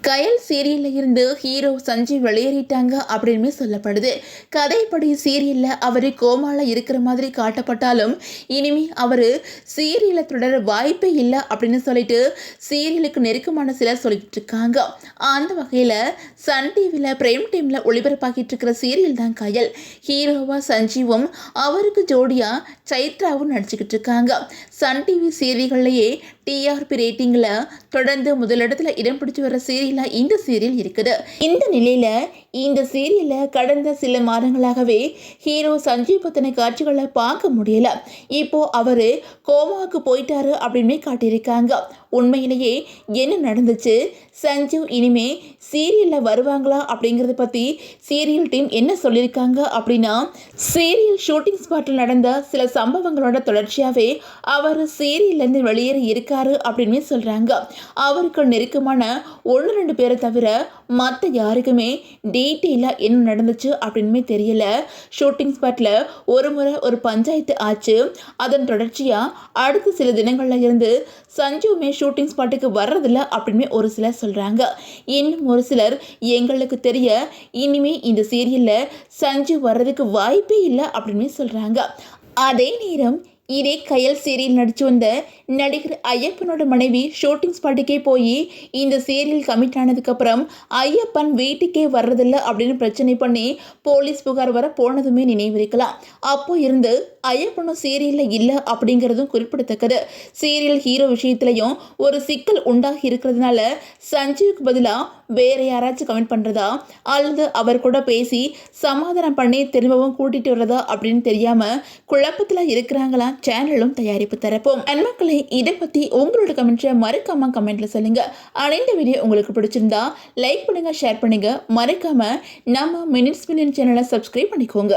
கயல் சீரியல்ல இருந்து ஹீரோ சஞ்சீவ் வெளியேறிட்டாங்க அப்படின்னு சொல்லப்படுது. கதைப்படி சீரியல்ல அவரு கோமால இருக்கிற மாதிரி காட்டப்பட்டாலும் இனிமே அவரு சீரியலை தொடர வாய்ப்பே இல்லை அப்படின்னு சொல்லிட்டு சீரியலுக்கு நெருக்கமான சிலர் சொல்லிட்டு இருக்காங்க. அந்த வகையில சன் டிவில பிரேம் டைம்ல ஒளிபரப்பாக்கிட்டு இருக்கிற சீரியல் தான் கயல். ஹீரோவா சஞ்சீவும் அவருக்கு ஜோடியா சைத்ராவும் நடிச்சுக்கிட்டு இருக்காங்க. சன் டிவி சீரியல்கள்லயே டிஆர்பி ரேட்டிங்ல தொடர்ந்து முதலிடத்துல இடம் பிடிச்சு வர சீரியலா இந்த சீரியல் இருக்குது. இந்த நிலையில இந்த சீரியல்ல கடந்த சில மாதங்களாகவே ஹீரோ சஞ்சீவ் பத்தின காட்சிகளை பார்க்க முடியல. இப்போ அவரு கோமாவுக்கு போயிட்டாரு அப்படின்னு காட்டியிருக்காங்க. உண்மையிலேயே என்ன நடந்துச்சு, சஞ்சீவ் இனிமே சீரியல்ல வருவாங்களா அப்படிங்கறத பத்தி சீரியல் டீம் என்ன சொல்லியிருக்காங்க அப்படின்னா, சீரியல் ஷூட்டிங் ஸ்பாட்டில் நடந்த சில சம்பவங்களோட தொடர்ச்சியாவே அவர் சீரியல்ல இருந்து வெளியேறி இருக்காரு அப்படின்னு சொல்றாங்க. அவருக்கு நெருக்கமான 1-2 பேரை தவிர மற்ற யாருக்குமே டீட்டெயிலா என்ன நடந்துச்சு அப்படின்னு தெரியல. ஷூட்டிங் ஸ்பாட்ல ஒரு முறை ஒரு பஞ்சாயத்து ஆச்சு. அதன் தொடர்ச்சியா அடுத்த சில தினங்கள்ல இருந்து சஞ்சுவுமே ஷூட்டிங் ஸ்பாட்டுக்கு வர்றதில்ல அப்படின்னு ஒரு சிலர் சொல்றாங்க. இன்னும் ஒரு சிலர் எங்களுக்கு தெரிய இனிமே இந்த சீரியல்ல சஞ்சு வர்றதுக்கு வாய்ப்பே இல்லை அப்படின்னு சொல்றாங்க. அதே நேரம் இதே கயல் சீரியல் நடிச்சு வந்த நடிகர் ஐயப்பனோட மனைவி ஷூட்டிங் ஸ்பாட்டுக்கே போய் இந்த சீரியல் கமிட் ஆனதுக்கப்புறம் ஐயப்பன் வீட்டுக்கே வர்றதில்ல அப்படின்னு பிரச்சனை பண்ணி போலீஸ் புகார் வர போனதுமே நினைவிருக்கலாம். அப்போ இருந்து ஐயப்பனும் சீரியலில் இல்லை அப்படிங்கிறதும் குறிப்பிடத்தக்கது. சீரியல் ஹீரோ விஷயத்துலையும் ஒரு சிக்கல் உண்டாகி இருக்கிறதுனால சஞ்சீவுக்கு பதிலாக வேற யாராச்சும் கமெண்ட் பண்ணுறதா அல்லது அவர் கூட பேசி சமாதானம் பண்ணி திரும்பவும் கூட்டிகிட்டு வர்றதா அப்படின்னு தெரியாமல் குழப்பத்தில் இருக்கிறாங்களா சேனலும் தயாரிப்பு தரப்போம். நண்பர்களே, இதை பற்றி உங்களோட கமெண்ட்ஸை மறக்காம கமெண்ட்ல சொல்லுங்க. இந்த வீடியோ உங்களுக்கு பிடிச்சிருந்தா லைக் பண்ணுங்க, ஷேர் பண்ணுங்க. மறக்காம நம்ம மினிட்ஸ் மில்லியன் சேனலை சப்ஸ்கிரைப் பண்ணிக்கோங்க.